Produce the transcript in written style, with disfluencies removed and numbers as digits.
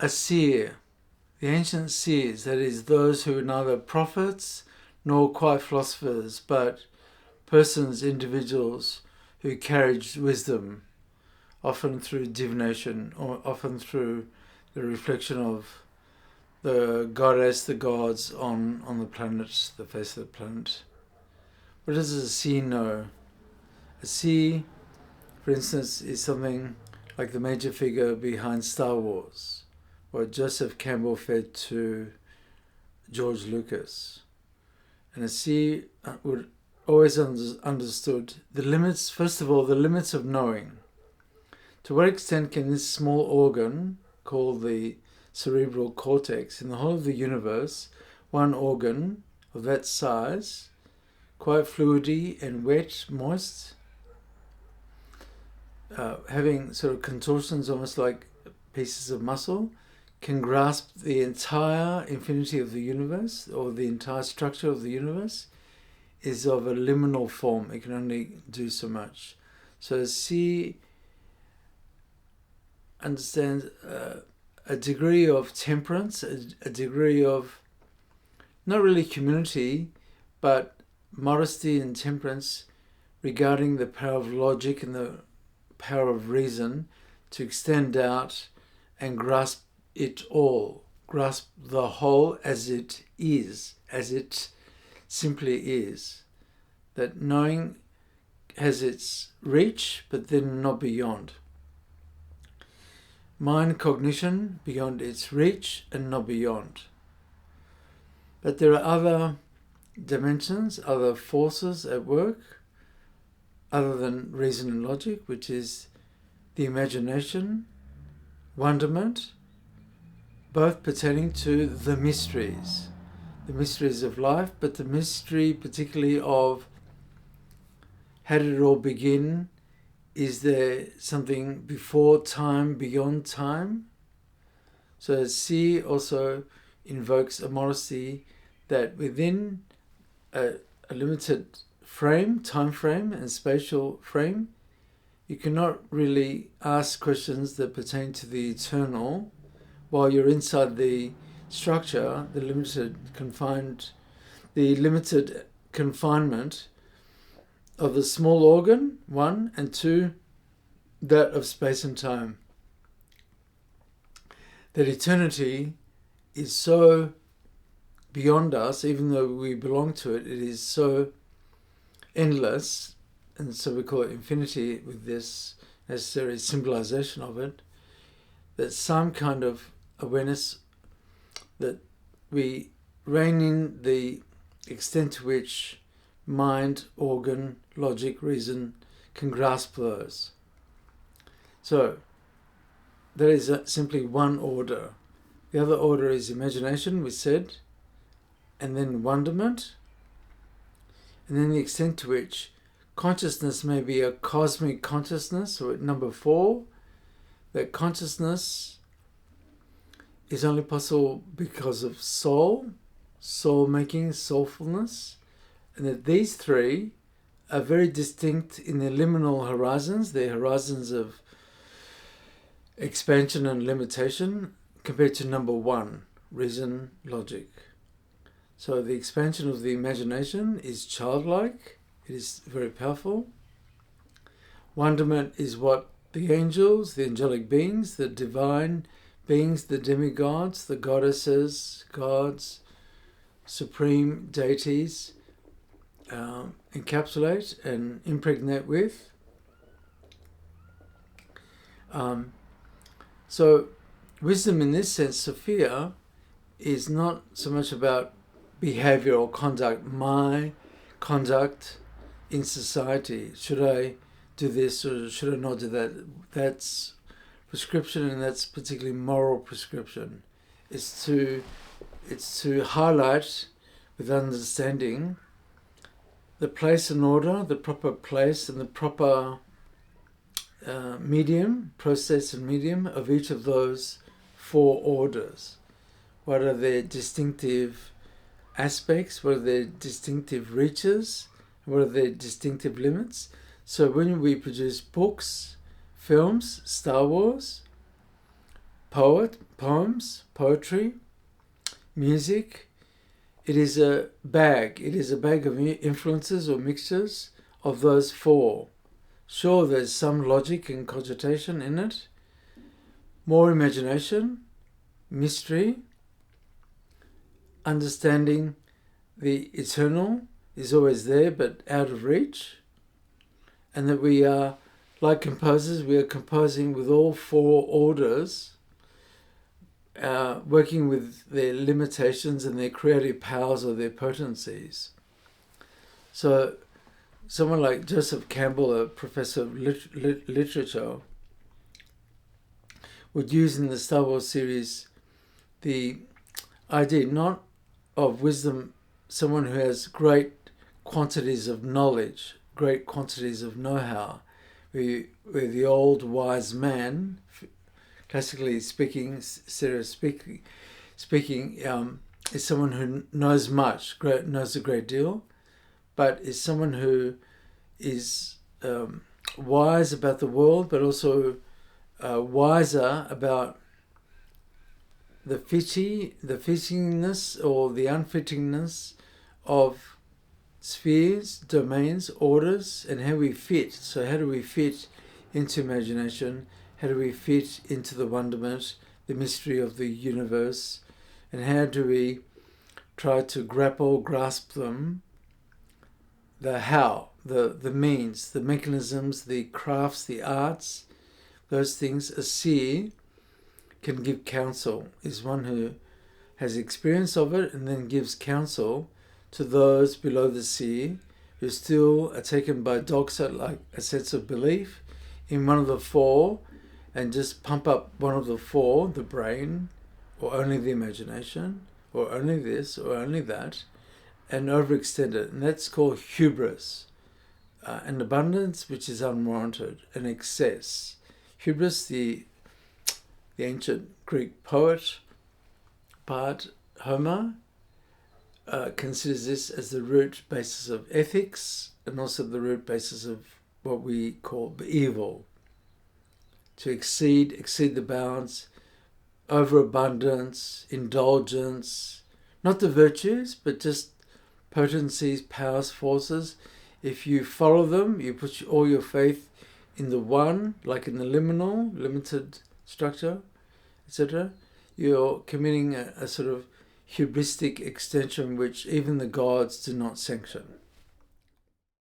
a seer, the ancient seers, that is, those who were neither prophets nor quite philosophers, but persons, individuals who carried wisdom, often through divination or often through the reflection of the goddess, the gods on the planet, the face of the planet. What does a seer know? A seer, for instance, is something like the major figure behind Star Wars, what Joseph Campbell fed to George Lucas. And a seer would always understood the limits, first of all, the limits of knowing. To what extent can this small organ, called the cerebral cortex, in the whole of the universe, one organ of that size, quite fluidy and wet, moist, having sort of contortions almost like pieces of muscle, can grasp the entire infinity of the universe or the entire structure of the universe, is of a liminal form. It can only do so much. So see, understand a degree of temperance, a degree of not really humility, but modesty and temperance regarding the power of logic and the power of reason to extend out and grasp it all, grasp the whole as it is, as it simply is. That knowing has its reach, but then not beyond. Mind cognition beyond its reach and not beyond. But there are other dimensions, other forces at work, other than reason and logic, which is the imagination, wonderment, both pertaining to the mysteries of life, but the mystery particularly of how did it all begin? Is there something before time, beyond time? So C also invokes a modesty that within a limited frame, time frame and spatial frame, you cannot really ask questions that pertain to the eternal while you're inside the structure, the limited confinement of the small organ, one, and two, that of space and time. That eternity is so beyond us, even though we belong to it, it is so endless, and so we call it infinity with this necessary symbolization of it, that some kind of awareness that we rein in the extent to which mind, organ, logic, reason can grasp those. So that is simply one order. The other order is imagination, we said, and then wonderment, and then the extent to which consciousness may be a cosmic consciousness, or at number 4, that consciousness is only possible because of soul making, soulfulness, and that these three are very distinct in their liminal horizons, their horizons of expansion and limitation, compared to number 1, reason, logic. So the expansion of the imagination is childlike, it is very powerful. Wonderment is what the angels, the angelic beings, the divine beings, the demigods, the goddesses, gods, supreme deities encapsulate and impregnate with. So wisdom in this sense, Sophia, is not so much about behaviour or conduct, my conduct in society. Should I do this or should I not do that? That's prescription, and that's particularly moral prescription. It's to highlight with understanding the place and order, the proper place and the proper medium, process and medium of each of those 4 orders. What are their distinctive aspects? What are their distinctive reaches? What are their distinctive limits? So when we produce books, films, Star Wars, poems, poetry, music. It is a bag. It is a bag of influences or mixtures of those four. Sure, there's some logic and cogitation in it, more imagination, mystery, understanding the eternal is always there but out of reach, and that we are, like composers, we are composing with all four orders, working with their limitations and their creative powers or their potencies. So someone like Joseph Campbell, a professor of literature, would use in the Star Wars series the idea not of wisdom, someone who has great quantities of knowledge, great quantities of know-how, where the old wise man, classically speaking, speaking, is someone who knows much, knows a great deal, but is someone who is wise about the world, but also wiser about the fittingness or the unfittingness of spheres, domains, orders, and how we fit. So how do we fit into imagination? How do we fit into the wonderment, the mystery of the universe? And how do we try to grasp them? The how, the means, the mechanisms, the crafts, the arts, those things. A seer can give counsel, is one who has experience of it and then gives counsel to those below the seer who still are taken by doxa, like a sense of belief in one of the four, and just pump up one of the four, the brain, or only the imagination, or only this, or only that, and overextend it. And that's called hubris, an abundance which is unwarranted, an excess. Hubris, the ancient Greek poet, Homer, considers this as the root basis of ethics and also the root basis of what we call evil. To exceed the bounds, overabundance, indulgence, not the virtues, but just potencies, powers, forces. If you follow them, you put all your faith in the one, like in the liminal, limited structure, etc., you're committing a sort of hubristic extension which even the gods do not sanction.